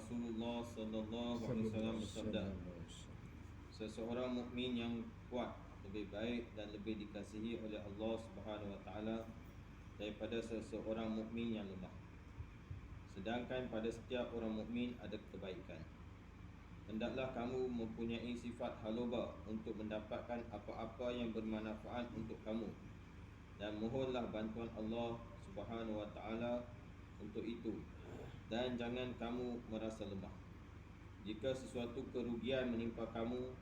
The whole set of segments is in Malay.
Rasulullah sallallahu alaihi wasallam bersabda, seseorang mukmin yang kuat lebih baik dan lebih dikasihi oleh Allah Subhanahu wa taala daripada seseorang mukmin yang lemah. Sedangkan pada setiap orang mukmin ada kebaikan. Hendaklah kamu mempunyai sifat haluba untuk mendapatkan apa-apa yang bermanfaat untuk kamu, dan mohonlah bantuan Allah Subhanahu wa taala untuk itu, dan jangan kamu merasa lemah. Jika sesuatu kerugian menimpa kamu,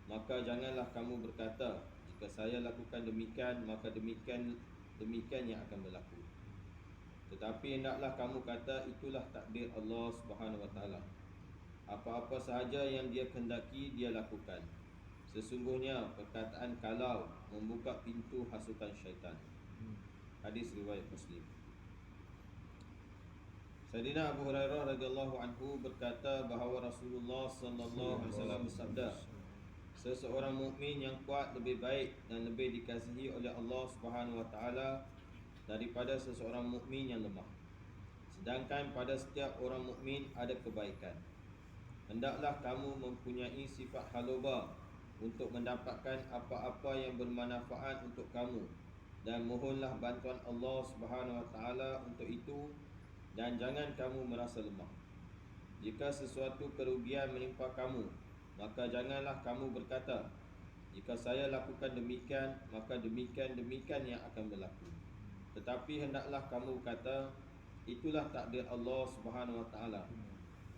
maka janganlah kamu berkata, jika saya lakukan demikian, maka demikian yang akan berlaku. Tetapi hendaklah kamu kata, itulah takdir Allah Subhanahu wa taala. Apa-apa sahaja yang Dia kehendaki, Dia lakukan. Sesungguhnya perkataan kalau membuka pintu hasutan syaitan. Hadis riwayat Muslim. Sayyidina Abu Hurairah radhiyallahu anhu berkata bahawa Rasulullah sallallahu alaihi wasallam bersabda, seseorang mukmin yang kuat lebih baik dan lebih dikasihi oleh Allah Subhanahu wa taala daripada seseorang mukmin yang lemah. Sedangkan pada setiap orang mukmin ada kebaikan. Hendaklah kamu mempunyai sifat haluba untuk mendapatkan apa-apa yang bermanfaat untuk kamu, dan mohonlah bantuan Allah Subhanahu wa taala untuk itu, dan jangan kamu merasa lemah. Jika sesuatu kerugian menimpa kamu, maka janganlah kamu berkata, jika saya lakukan demikian, maka demikian yang akan berlaku. Tetapi hendaklah kamu kata, itulah takdir Allah Subhanahu wa taala.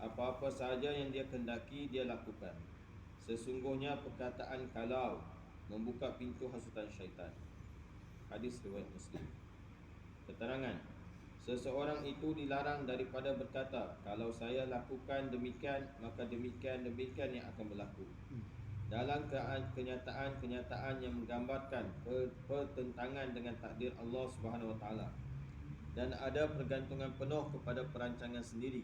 Apa-apa sahaja yang Dia kehendaki, Dia lakukan. Sesungguhnya perkataan kalau membuka pintu hasutan syaitan. Hadis riwayat Muslim. Keterangan, seseorang itu dilarang daripada berkata, kalau saya lakukan demikian, maka demikian yang akan berlaku. Dalam kenyataan yang menggambarkan pertentangan dengan takdir Allah Subhanahu wa taala, dan ada pergantungan penuh kepada perancangan sendiri,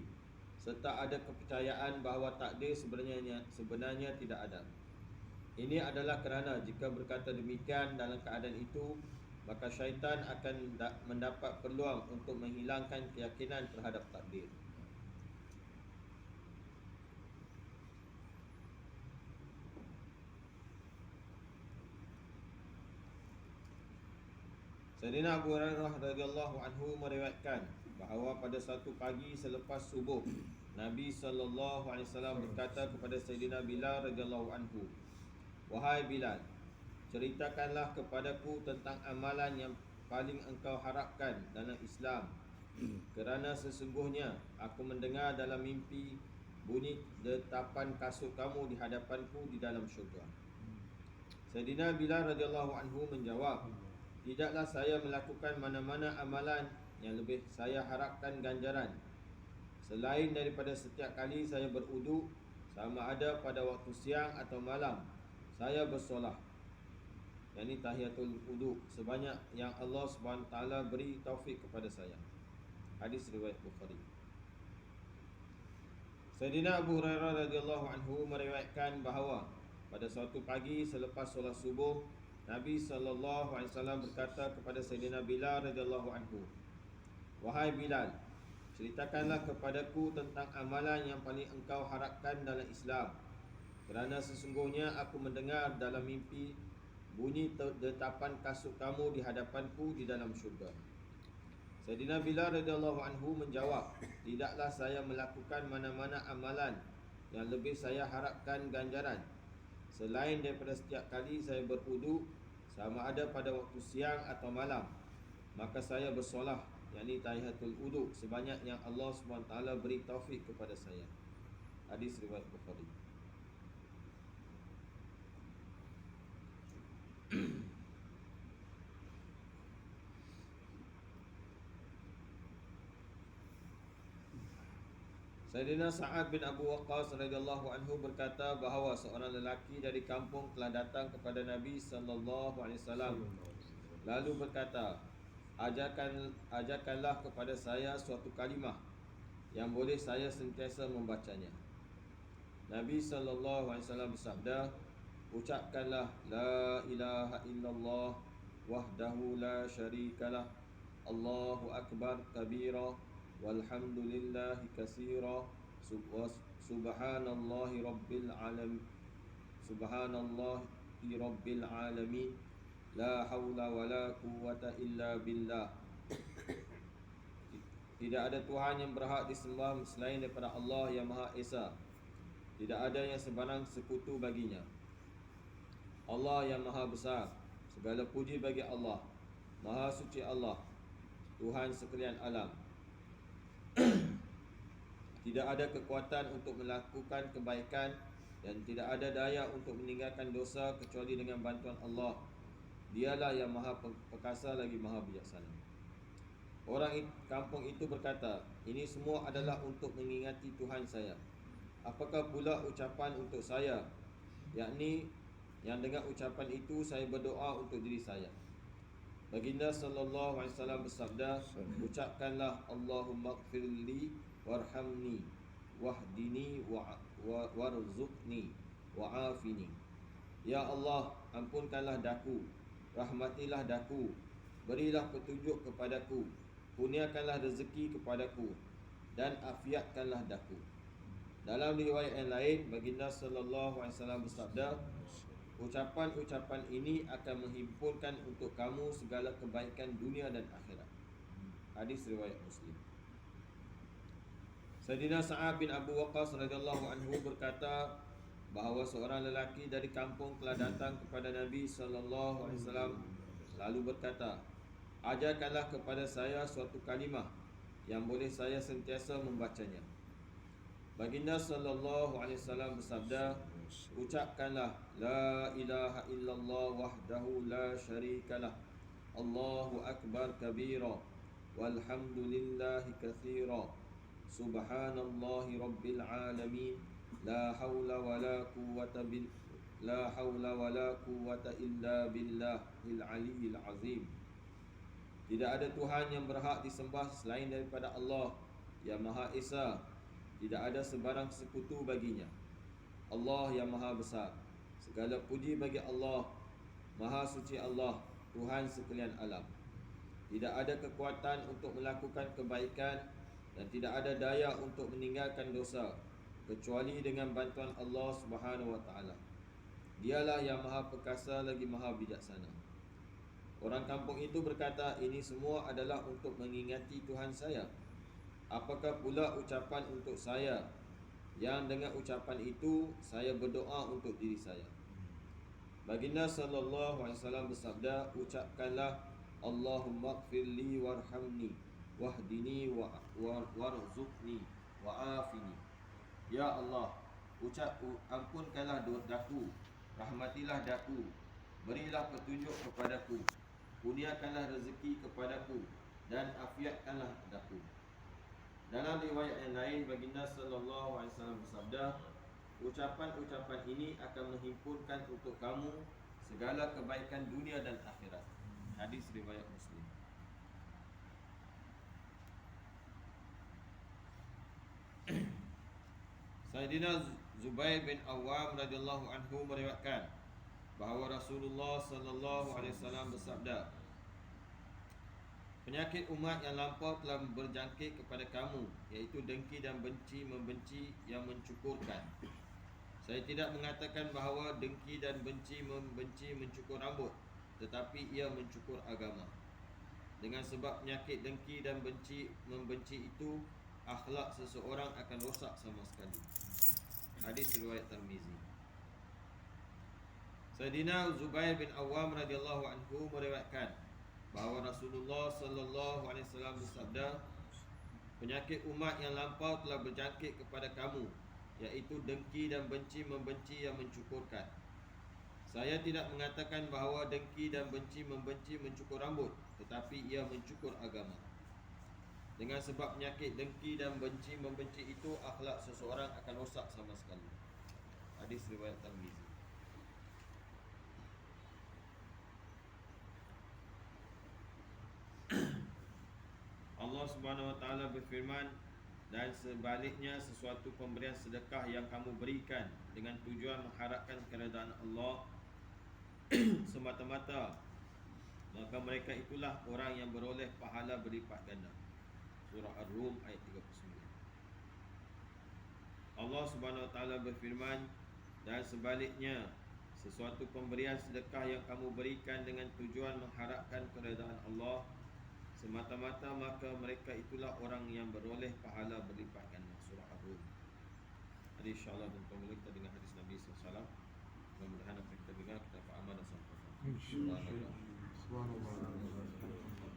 serta ada kepercayaan bahawa takdir sebenarnya tidak ada. Ini adalah kerana jika berkata demikian dalam keadaan itu, maka syaitan akan mendapat peluang untuk menghilangkan keyakinan terhadap takdir. Sayyidina Abu Hurairah radhiyallahu anhu meriwayatkan bahawa pada satu pagi selepas subuh, Nabi sallallahu alaihi wasallam berkata kepada Sayyidina Bilal radhiyallahu anhu, wahai Bilal, ceritakanlah kepadaku tentang amalan yang paling engkau harapkan dalam Islam, kerana sesungguhnya aku mendengar dalam mimpi bunyi detapan kasut kamu di hadapanku di dalam syurga. Sayyidina Bilal radhiyallahu anhu menjawab, tidaklah saya melakukan mana-mana amalan yang lebih saya harapkan ganjaran selain daripada setiap kali saya berwuduk, sama ada pada waktu siang atau malam, saya bersolah, yakni tahiyatul wuduk, sebanyak yang Allah Subhanahu taala beri taufik kepada saya. Hadis riwayat Bukhari. Sayyidina Abu Hurairah radhiyallahu anhu meriwayatkan bahawa pada suatu pagi selepas solat subuh, Nabi sallallahu alaihi wasallam berkata kepada Sayyidina Bilal radhiyallahu anhu, wahai Bilal, ceritakanlah kepadaku tentang amalan yang paling engkau harapkan dalam Islam, kerana sesungguhnya aku mendengar dalam mimpi bunyi detapan kasut kamu di hadapanku di dalam syurga. Sayyidina Bilal radhiyallahu anhu menjawab, tidaklah saya melakukan mana-mana amalan yang lebih saya harapkan ganjaran selain daripada setiap kali saya berwuduk, sama ada pada waktu siang atau malam, maka saya bersolah, yakni tahiyatul wuduk, sebanyak yang Allah SWT beri taufik kepada saya. Hadis riwayat Bukhari. Sayyidina Sa'ad bin Abu Waqqas radhiyallahu anhu berkata bahawa seorang lelaki dari kampung telah datang kepada Nabi sallallahu alaihi wasallam, lalu berkata, ajarkanlah kepada saya suatu kalimah yang boleh saya sentiasa membacanya. Nabi sallallahu alaihi wasallam bersabda, ucapkanlah la ilaha illallah wahdahu la syarikalah, Allahu akbar kabira, walhamdulillahi katsira, Subhanallahi rabbil alam Subhanallahi rabbil alamin. La haula wala quwwata illa billah. Tidak ada Tuhan yang berhak disembah selain daripada Allah yang Maha Esa. Tidak ada yang sebarang sekutu baginya. Allah yang Maha Besar. Segala puji bagi Allah. Maha suci Allah, Tuhan sekalian alam. Tidak ada kekuatan untuk melakukan kebaikan dan tidak ada daya untuk meninggalkan dosa kecuali dengan bantuan Allah. Dialah yang Maha Perkasa lagi Maha Bijaksana. Orang kampung itu berkata, ini semua adalah untuk mengingati Tuhan saya. Apakah pula ucapan untuk saya? Yakni yang dengan ucapan itu saya berdoa untuk diri saya. Baginda sallallahu alaihi wasallam bersabda, ucapkanlah Allahumma ighfirli warhamni wahdini warzuqni wa'afini. Ya Allah, ampunkanlah daku, rahmatilah daku, berilah petunjuk kepadaku, kurniakanlah rezeki kepadaku, dan afiatkanlah daku. Dalam riwayat yang lain, Baginda sallallahu alaihi wasallam bersabda, ucapan-ucapan ini akan menghimpunkan untuk kamu segala kebaikan dunia dan akhirat. Hadis riwayat Muslim. Sayyidina Sa'ad bin Abu Waqqas radhiyallahu anhu berkata bahawa seorang lelaki dari kampung telah datang kepada Nabi sallallahu alaihi wasallam lalu berkata, ajarkanlah kepada saya suatu kalimah yang boleh saya sentiasa membacanya. Baginda sallallahu alaihi wasallam bersabda, ucapkanlah la ilaha illallah wahdahu la syarikalah, Allahu akbar kabira, walhamdulillahi katsira, subhanallahi rabbil alamin, la haula wala quwwata illa billahil aliyyil azim. Tidak ada Tuhan yang berhak disembah selain daripada Allah yang Maha Esa. Tidak ada sebarang sekutu baginya. Allah yang Maha Besar. Segala puji bagi Allah. Maha suci Allah, Tuhan sekalian alam. Tidak ada kekuatan untuk melakukan kebaikan dan tidak ada daya untuk meninggalkan dosa kecuali dengan bantuan Allah Subhanahu wa taala. Dialah yang Maha Perkasa lagi Maha Bijaksana. Orang kampung itu berkata, ini semua adalah untuk mengingati Tuhan saya. Apakah pula ucapan untuk saya? Yang dengan ucapan itu saya berdoa untuk diri saya. Baginda sallallahu alaihi wasallam bersabda, ucapkanlah Allahumma ighfirli warhamni wahdini warzuqni wa'afini. Ya Allah, ampunkanlah daku, rahmatilah daku, berilah petunjuk kepadaku, kurniakanlah rezeki kepadaku, dan afiatkanlah daku. Dalam riwayat yang lain, Baginda sallallahu alaihi wasallam bersabda, ucapan-ucapan ini akan menghimpunkan untuk kamu segala kebaikan dunia dan akhirat. Hadis riwayat Muslim. Sayyidina Zubair bin Awam radhiyallahu anhu meriwayatkan bahawa Rasulullah sallallahu alaihi wasallam bersabda, penyakit umat yang lampau telah berjangkit kepada kamu, iaitu dengki dan membenci yang mencukurkan. Saya tidak mengatakan bahawa dengki dan membenci mencukur rambut, tetapi ia mencukur agama. Dengan sebab penyakit dengki dan membenci itu, akhlak seseorang akan rosak sama sekali. Hadis riwayat Tirmizi. Sayyidina Zubair bin Awam radhiyallahu anhu meriwayatkan bahawa Rasulullah sallallahu alaihi wasallam bersabda, penyakit umat yang lampau telah berjangkit kepada kamu, iaitu dengki dan membenci yang mencukurkan. Saya tidak mengatakan bahawa dengki dan membenci mencukur rambut, tetapi ia mencukur agama. Dengan sebab penyakit dengki dan membenci itu, akhlak seseorang akan rosak sama sekali. Hadis riwayat Tirmizi. Allah Subhanahu wa taala berfirman, dan sebaliknya sesuatu pemberian sedekah yang kamu berikan dengan tujuan mengharapkan keredaan Allah semata-mata, maka mereka itulah orang yang beroleh pahala berlipat ganda. Surah Ar-Rum ayat 39. Allah Subhanahu Wa Taala berfirman, dan sebaliknya sesuatu pemberian sedekah yang kamu berikan dengan tujuan mengharapkan keredaan Allah semata-mata, maka mereka itulah orang yang beroleh pahala berlipat ganda. Surah Ar-Rum. Jadi insyaAllah tuan-tuan mula kita dengar hadis Nabi SAW. Mudah-mudahan apa yang kita dengar kita faham dan sampaikan. Subhanallah. Subhanallah.